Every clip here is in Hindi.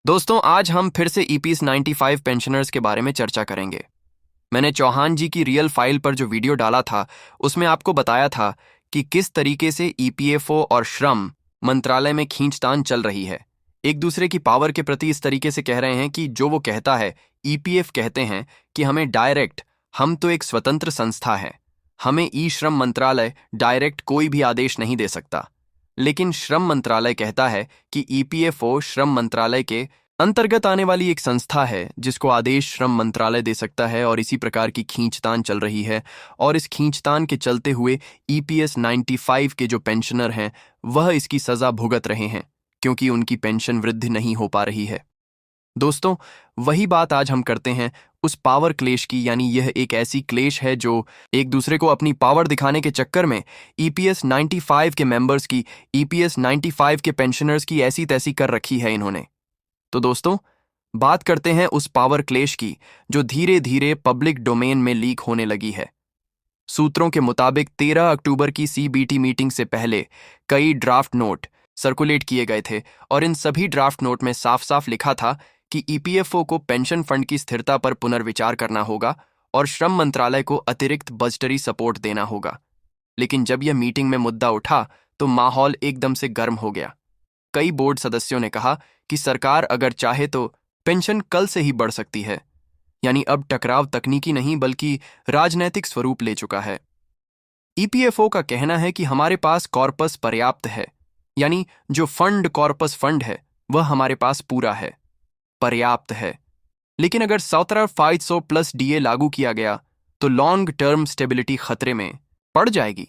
दोस्तों, आज हम फिर से ईपीएस 95 पेंशनर्स के बारे में चर्चा करेंगे। मैंने चौहान जी की रियल फाइल पर जो वीडियो डाला था, उसमें आपको बताया था कि किस तरीके से ईपीएफओ और श्रम मंत्रालय में खींचतान चल रही है। एक दूसरे की पावर के प्रति इस तरीके से कह रहे हैं कि जो वो कहता है, ईपीएफ कहते हैं कि हमें डायरेक्ट, हम तो एक स्वतंत्र संस्था है, हमें ई श्रम मंत्रालय डायरेक्ट कोई भी आदेश नहीं दे सकता। लेकिन श्रम मंत्रालय कहता है कि ईपीएफओ श्रम मंत्रालय के अंतर्गत आने वाली एक संस्था है जिसको आदेश श्रम मंत्रालय दे सकता है, और इसी प्रकार की खींचतान चल रही है। और इस खींचतान के चलते हुए ईपीएस 95 के जो पेंशनर हैं वह इसकी सजा भुगत रहे हैं, क्योंकि उनकी पेंशन वृद्धि नहीं हो पा रही है। दोस्तों, वही बात आज हम करते हैं उस पावर क्लेश की, यानी यह एक ऐसी क्लेश है जो एक दूसरे को अपनी पावर दिखाने के चक्कर में ईपीएस 95 के मेंबर्स की, ईपीएस 95 के पेंशनर्स की ऐसी तैसी कर रखी है इन्होंने। तो दोस्तों, बात करते हैं उस पावर क्लेश की जो धीरे धीरे पब्लिक डोमेन में लीक होने लगी है। सूत्रों के मुताबिक 13 अक्टूबर की सीबीटी मीटिंग से पहले कई ड्राफ्ट नोट सर्कुलेट किए गए थे, और इन सभी ड्राफ्ट नोट में साफ साफ लिखा था कि ईपीएफओ को पेंशन फंड की स्थिरता पर पुनर्विचार करना होगा और श्रम मंत्रालय को अतिरिक्त बजटरी सपोर्ट देना होगा। लेकिन जब यह मीटिंग में मुद्दा उठा तो माहौल एकदम से गर्म हो गया। कई बोर्ड सदस्यों ने कहा कि सरकार अगर चाहे तो पेंशन कल से ही बढ़ सकती है, यानी अब टकराव तकनीकी नहीं बल्कि राजनैतिक स्वरूप ले चुका है। ईपीएफओ का कहना है कि हमारे पास कॉर्पस पर्याप्त है, यानी जो फंड कॉर्पस फंड है वह हमारे पास पूरा है, पर्याप्त है। लेकिन अगर 17,500 प्लस डीए लागू किया गया तो लॉन्ग टर्म स्टेबिलिटी खतरे में पड़ जाएगी,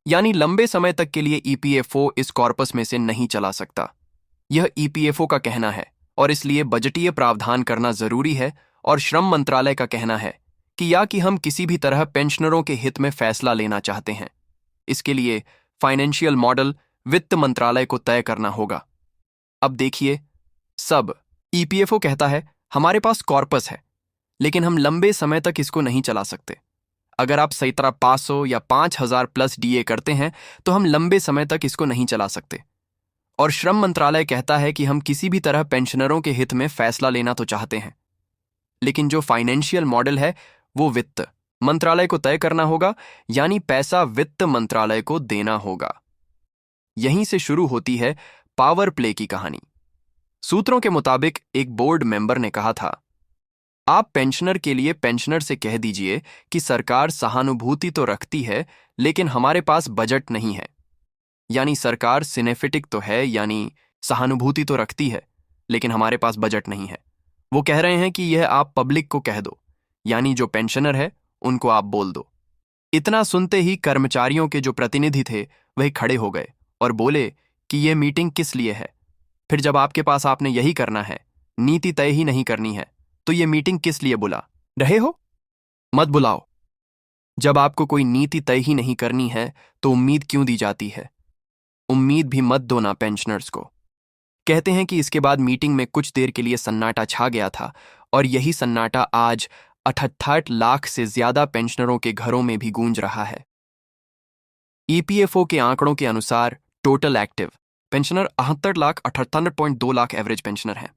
यानी लंबे समय तक के लिए ईपीएफओ इस कॉर्पस में से नहीं चला सकता। यह ईपीएफओ का कहना है, और इसलिए बजटीय प्रावधान करना जरूरी है। और श्रम मंत्रालय का कहना है कि हम किसी भी तरह पेंशनरों के हित में फैसला लेना चाहते हैं, इसके लिए फाइनेंशियल मॉडल वित्त मंत्रालय को तय करना होगा। अब देखिए, सब ईपीएफओ कहता है हमारे पास कॉर्पस है, लेकिन हम लंबे समय तक इसको नहीं चला सकते। अगर आप 17,500 या 5,000 प्लस डीए करते हैं तो हम लंबे समय तक इसको नहीं चला सकते। और श्रम मंत्रालय कहता है कि हम किसी भी तरह पेंशनरों के हित में फैसला लेना तो चाहते हैं, लेकिन जो फाइनेंशियल मॉडल है वो वित्त मंत्रालय को तय करना होगा, यानी पैसा वित्त मंत्रालय को देना होगा। यहीं से शुरू होती है पावर प्ले की कहानी। सूत्रों के मुताबिक एक बोर्ड मेंबर ने कहा था, आप पेंशनर के लिए पेंशनर से कह दीजिए कि सरकार सहानुभूति तो रखती है, लेकिन हमारे पास बजट नहीं है। यानी सरकार सिनेफिटिक तो है, यानी सहानुभूति तो रखती है, लेकिन हमारे पास बजट नहीं है। वो कह रहे हैं कि यह आप पब्लिक को कह दो, यानी जो पेंशनर है उनको आप बोल दो। इतना सुनते ही कर्मचारियों के जो प्रतिनिधि थे वह खड़े हो गए और बोले कि यह मीटिंग किस लिए है। फिर जब आपके पास आपने यही करना है, नीति तय ही नहीं करनी है, तो ये मीटिंग किस लिए बुला रहे हो? मत बुलाओ। जब आपको कोई नीति तय ही नहीं करनी है तो उम्मीद क्यों दी जाती है? उम्मीद भी मत दो ना पेंशनर्स को। कहते हैं कि इसके बाद मीटिंग में कुछ देर के लिए सन्नाटा छा गया था, और यही सन्नाटा आज 68 लाख से ज्यादा पेंशनरों के घरों में भी गूंज रहा है। ईपीएफओ के आंकड़ों के अनुसार total active pensioner 68,78.2 lakh average pensioner हैं,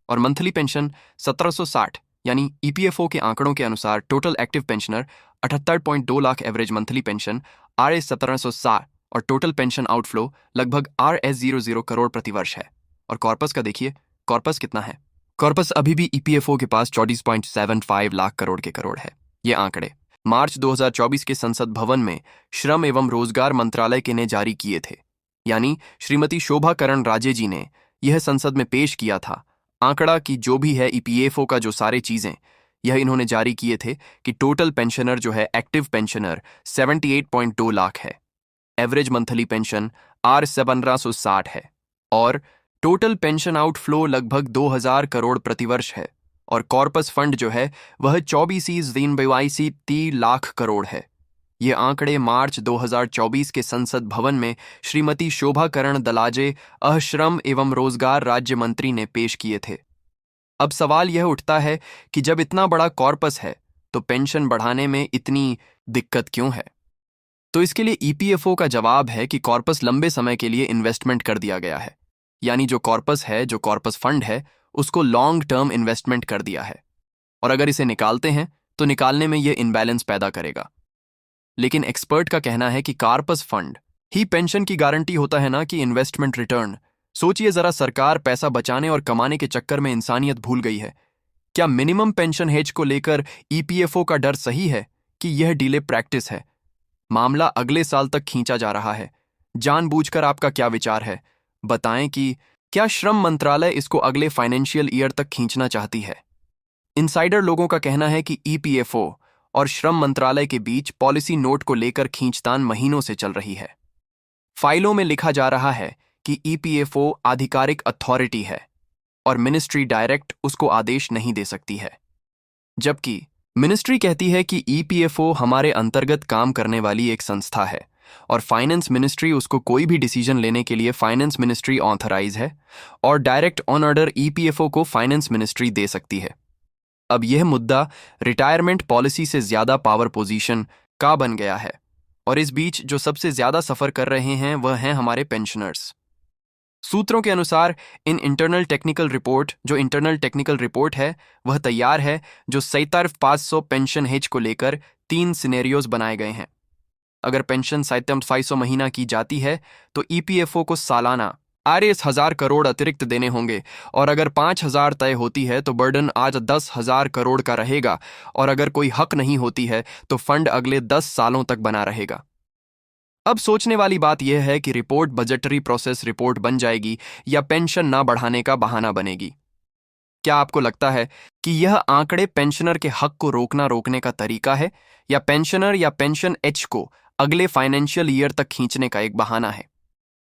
और मंथली पेंशन 1760, यानी ईपीएफओ के आंकड़ों के अनुसार total active pensioner 78.2 lakh average monthly pension RS 1760, और टोटल पेंशन आउटफ्लो लगभग RS00 करोड़ प्रतिवर्ष है। और कॉर्पस का देखिए, कॉर्पस कितना है? कॉर्पस अभी भी ईपीएफओ के पास 24.75 लाख करोड़ के करोड़ है। ये आंकड़े मार्च 2024 के संसद भवन में श्रम एवं रोजगार मंत्रालय के ने जारी किए थे, यानी श्रीमती शोभा करंदलाजे जी ने यह संसद में पेश किया था आंकड़ा कि जो भी है ईपीएफओ का, जो सारे चीजें यह इन्होंने जारी किए थे कि टोटल पेंशनर जो है, एक्टिव पेंशनर 78.2 लाख है, एवरेज मंथली पेंशन R1760 है, और टोटल पेंशन आउटफ्लो लगभग 2000 करोड़ प्रतिवर्ष है, और कॉर्पस फंड जो है वह 24,30 लाख करोड़ है। ये आंकड़े मार्च 2024 के संसद भवन में श्रीमती शोभा करंदलाजे श्रम एवं रोजगार राज्य मंत्री ने पेश किए थे। अब सवाल यह उठता है कि जब इतना बड़ा कॉर्पस है तो पेंशन बढ़ाने में इतनी दिक्कत क्यों है? तो इसके लिए ईपीएफओ का जवाब है कि कॉर्पस लंबे समय के लिए इन्वेस्टमेंट कर दिया गया है, यानी जो कॉर्पस है, जो कॉर्पस फंड है, उसको लॉन्ग टर्म इन्वेस्टमेंट कर दिया है, और अगर इसे निकालते हैं तो निकालने में यह इनबैलेंस पैदा करेगा। लेकिन एक्सपर्ट का कहना है कि कार्पस फंड ही पेंशन की गारंटी होता है, ना कि इन्वेस्टमेंट रिटर्न। सोचिए जरा, सरकार पैसा बचाने और कमाने के चक्कर में इंसानियत भूल गई है। क्या मिनिमम पेंशन हेज को लेकर ईपीएफओ का डर सही है कि यह डिले प्रैक्टिस है? मामला अगले साल तक खींचा जा रहा है। जानबूझकर आपका क्या विचार है? बताएं कि क्या श्रम मंत्रालय इसको अगले फाइनेंशियल ईयर तक खींचना चाहती है? इनसाइडर लोगों का कहना है कि ईपीएफओ और श्रम मंत्रालय के बीच पॉलिसी नोट को लेकर खींचतान महीनों से चल रही है। फाइलों में लिखा जा रहा है कि ईपीएफओ आधिकारिक अथॉरिटी है और मिनिस्ट्री डायरेक्ट उसको आदेश नहीं दे सकती है, जबकि मिनिस्ट्री कहती है कि ईपीएफओ हमारे अंतर्गत काम करने वाली एक संस्था है और फाइनेंस मिनिस्ट्री उसको कोई भी डिसीजन लेने के लिए फाइनेंस मिनिस्ट्री ऑथराइज है और डायरेक्ट ऑन ऑर्डर ईपीएफओ को फाइनेंस मिनिस्ट्री दे सकती है। अब यह मुद्दा रिटायरमेंट पॉलिसी से ज्यादा पावर पोजीशन का बन गया है, और इस बीच जो सबसे ज्यादा सफर कर रहे हैं वह हैं हमारे पेंशनर्स। सूत्रों के अनुसार जो इंटरनल टेक्निकल रिपोर्ट है वह तैयार है, जो 57,500 पेंशन हेज को लेकर 3 सिनेरियोज बनाए गए हैं। अगर पेंशन 57,500 महीना की जाती है तो ईपीएफओ को सालाना 10,000 करोड़ अतिरिक्त देने होंगे, और अगर 5,000 तय होती है तो बर्डन आज 10,000 करोड़ का रहेगा, और अगर कोई हक नहीं होती है तो फंड अगले 10 सालों तक बना रहेगा। अब सोचने वाली बात यह है कि रिपोर्ट बजटरी प्रोसेस रिपोर्ट बन जाएगी या पेंशन ना बढ़ाने का बहाना बनेगी। क्या आपको लगता है कि यह आंकड़े पेंशनर के हक को रोकने का तरीका है, या पेंशनर या पेंशन एच को अगले फाइनेंशियल ईयर तक खींचने का एक बहाना है?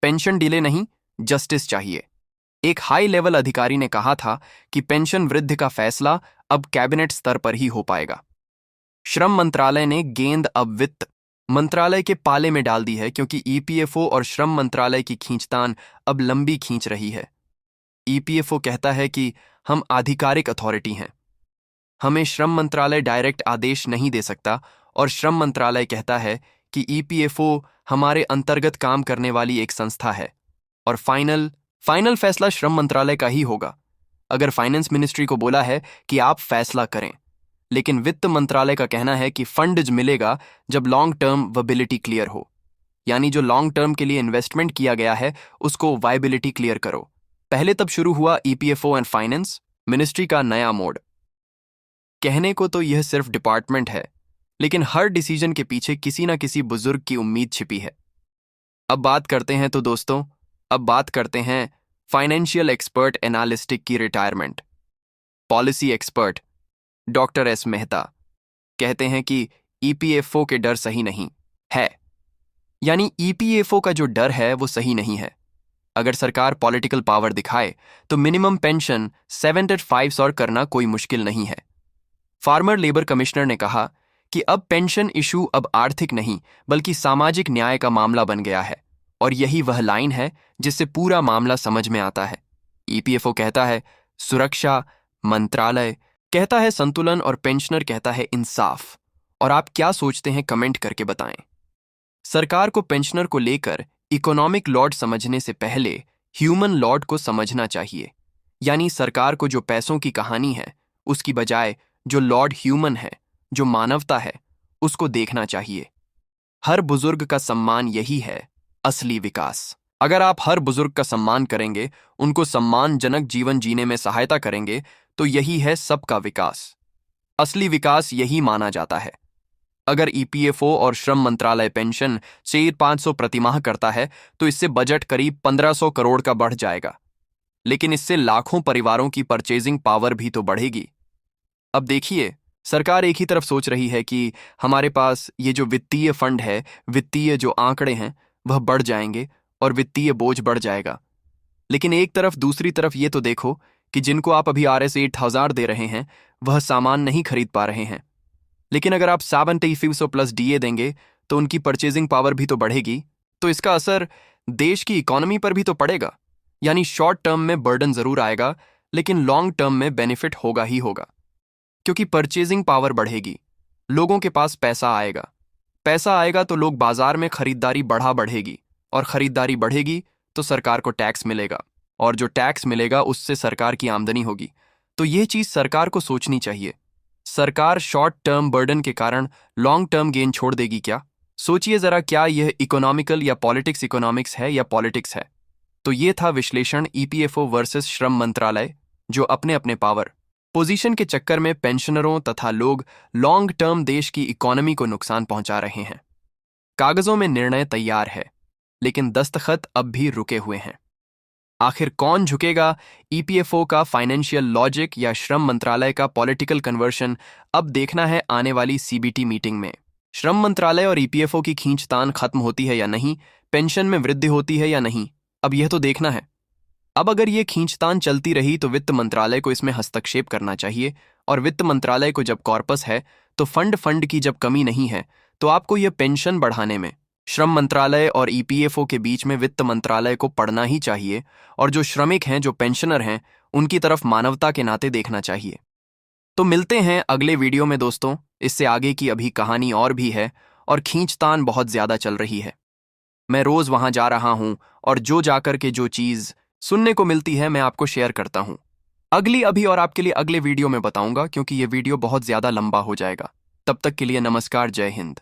पेंशन डिले नहीं, जस्टिस चाहिए। एक हाई लेवल अधिकारी ने कहा था कि पेंशन वृद्धि का फैसला अब कैबिनेट स्तर पर ही हो पाएगा। श्रम मंत्रालय ने गेंद अब वित्त मंत्रालय के पाले में डाल दी है, क्योंकि ईपीएफओ और श्रम मंत्रालय की खींचतान अब लंबी खींच रही है। ईपीएफओ कहता है कि हम आधिकारिक अथॉरिटी हैं, हमें श्रम मंत्रालय डायरेक्ट आदेश नहीं दे सकता, और श्रम मंत्रालय कहता है कि ईपीएफओ हमारे अंतर्गत काम करने वाली एक संस्था है और फाइनल फैसला श्रम मंत्रालय का ही होगा। अगर फाइनेंस मिनिस्ट्री को बोला है कि आप फैसला करें, लेकिन वित्त मंत्रालय का कहना है कि फंड मिलेगा जब लॉन्ग टर्म वायबिलिटी क्लियर हो, यानी जो लॉन्ग टर्म के लिए इन्वेस्टमेंट किया गया है उसको वायबिलिटी क्लियर करो। पहले तब शुरू हुआ ईपीएफओ एंड फाइनेंस मिनिस्ट्री का नया मोड। कहने को तो यह सिर्फ डिपार्टमेंट है, लेकिन हर डिसीजन के पीछे किसी ना किसी बुजुर्ग की उम्मीद छिपी है। अब बात करते हैं फाइनेंशियल एक्सपर्ट एनालिस्टिक की retirement. Policy expert doctor S Mehta कहते हैं कि ईपीएफओ के डर सही नहीं है, यानी ईपीएफओ का जो डर है वो सही नहीं है। अगर सरकार पॉलिटिकल पावर दिखाए तो मिनिमम पेंशन 75 और करना कोई मुश्किल नहीं है। फार्मर लेबर कमिश्नर ने कहा कि अब पेंशन इशू अब आर्थिक नहीं बल्कि सामाजिक न्याय का मामला बन गया है, और यही वह लाइन है जिससे पूरा मामला समझ में आता है। ईपीएफओ कहता है सुरक्षा, मंत्रालय कहता है संतुलन, और पेंशनर कहता है इंसाफ। और आप क्या सोचते हैं कमेंट करके बताएं। सरकार को पेंशनर को लेकर इकोनॉमिक लॉर्ड समझने से पहले ह्यूमन लॉर्ड को समझना चाहिए, यानी सरकार को जो पैसों की कहानी है उसकी बजाय जो लॉर्ड ह्यूमन है, जो मानवता है, उसको देखना चाहिए। हर बुजुर्ग का सम्मान यही है असली विकास। अगर आप हर बुजुर्ग का सम्मान करेंगे, उनको सम्मानजनक जीवन जीने में सहायता करेंगे, तो यही है सबका विकास। असली विकास यही माना जाता है। अगर ईपीएफओ और श्रम मंत्रालय पेंशन 500 प्रतिमाह करता है तो इससे बजट करीब 1500 करोड़ का बढ़ जाएगा, लेकिन इससे लाखों परिवारों की परचेजिंग पावर भी तो बढ़ेगी। अब देखिए, सरकार एक ही तरफ सोच रही है कि हमारे पास ये जो वित्तीय फंड है, वित्तीय जो आंकड़े हैं वह बढ़ जाएंगे और वित्तीय बोझ बढ़ जाएगा, लेकिन एक तरफ दूसरी तरफ ये तो देखो कि जिनको आप अभी RS 8,000 दे रहे हैं वह सामान नहीं खरीद पा रहे हैं, लेकिन अगर आप 7500 प्लस DA देंगे तो उनकी परचेजिंग पावर भी तो बढ़ेगी, तो इसका असर देश की इकोनॉमी पर भी तो पड़ेगा। यानी शॉर्ट टर्म में बर्डन जरूर आएगा, लेकिन लॉन्ग टर्म में बेनिफिट होगा ही होगा, क्योंकि परचेजिंग पावर बढ़ेगी, लोगों के पास पैसा आएगा तो लोग बाजार में खरीदारी बढ़ेगी, और खरीदारी बढ़ेगी तो सरकार को टैक्स मिलेगा, और जो टैक्स मिलेगा उससे सरकार की आमदनी होगी। तो ये चीज़ सरकार को सोचनी चाहिए। सरकार शॉर्ट टर्म बर्डन के कारण लॉन्ग टर्म गेन छोड़ देगी क्या? सोचिए ज़रा, क्या यह इकोनॉमिकल या पॉलिटिक्स इकोनॉमिक्स है या पॉलिटिक्स है? तो ये था विश्लेषण ईपीएफओ वर्सेस श्रम मंत्रालय, जो अपने अपने पावर पोजीशन के चक्कर में पेंशनरों तथा लोग लॉन्ग टर्म देश की इकोनॉमी को नुकसान पहुंचा रहे हैं। कागजों में निर्णय तैयार है, लेकिन दस्तखत अब भी रुके हुए हैं। आखिर कौन झुकेगा, ईपीएफओ का फाइनेंशियल लॉजिक या श्रम मंत्रालय का पॉलिटिकल कन्वर्शन? अब देखना है आने वाली सीबीटी मीटिंग में। श्रम मंत्रालय और ईपीएफओ की खींचतान खत्म होती है या नहीं, पेंशन में वृद्धि होती है या नहीं, अब यह तो देखना है। अब अगर ये खींचतान चलती रही तो वित्त मंत्रालय को इसमें हस्तक्षेप करना चाहिए, और वित्त मंत्रालय को जब कॉर्पस है तो फंड की जब कमी नहीं है तो आपको यह पेंशन बढ़ाने में श्रम मंत्रालय और ईपीएफओ के बीच में वित्त मंत्रालय को पड़ना ही चाहिए, और जो श्रमिक हैं, जो पेंशनर हैं, उनकी तरफ मानवता के नाते देखना चाहिए। तो मिलते हैं अगले वीडियो में दोस्तों। इससे आगे की अभी कहानी और भी है, और खींचतान बहुत ज़्यादा चल रही है। मैं रोज़ वहाँ जा रहा हूँ, और जो जाकर के जो चीज़ सुनने को मिलती है मैं आपको शेयर करता हूँ। अगली अभी और आपके लिए अगले वीडियो में बताऊंगा, क्योंकि ये वीडियो बहुत ज़्यादा लंबा हो जाएगा। तब तक के लिए नमस्कार, जय हिंद।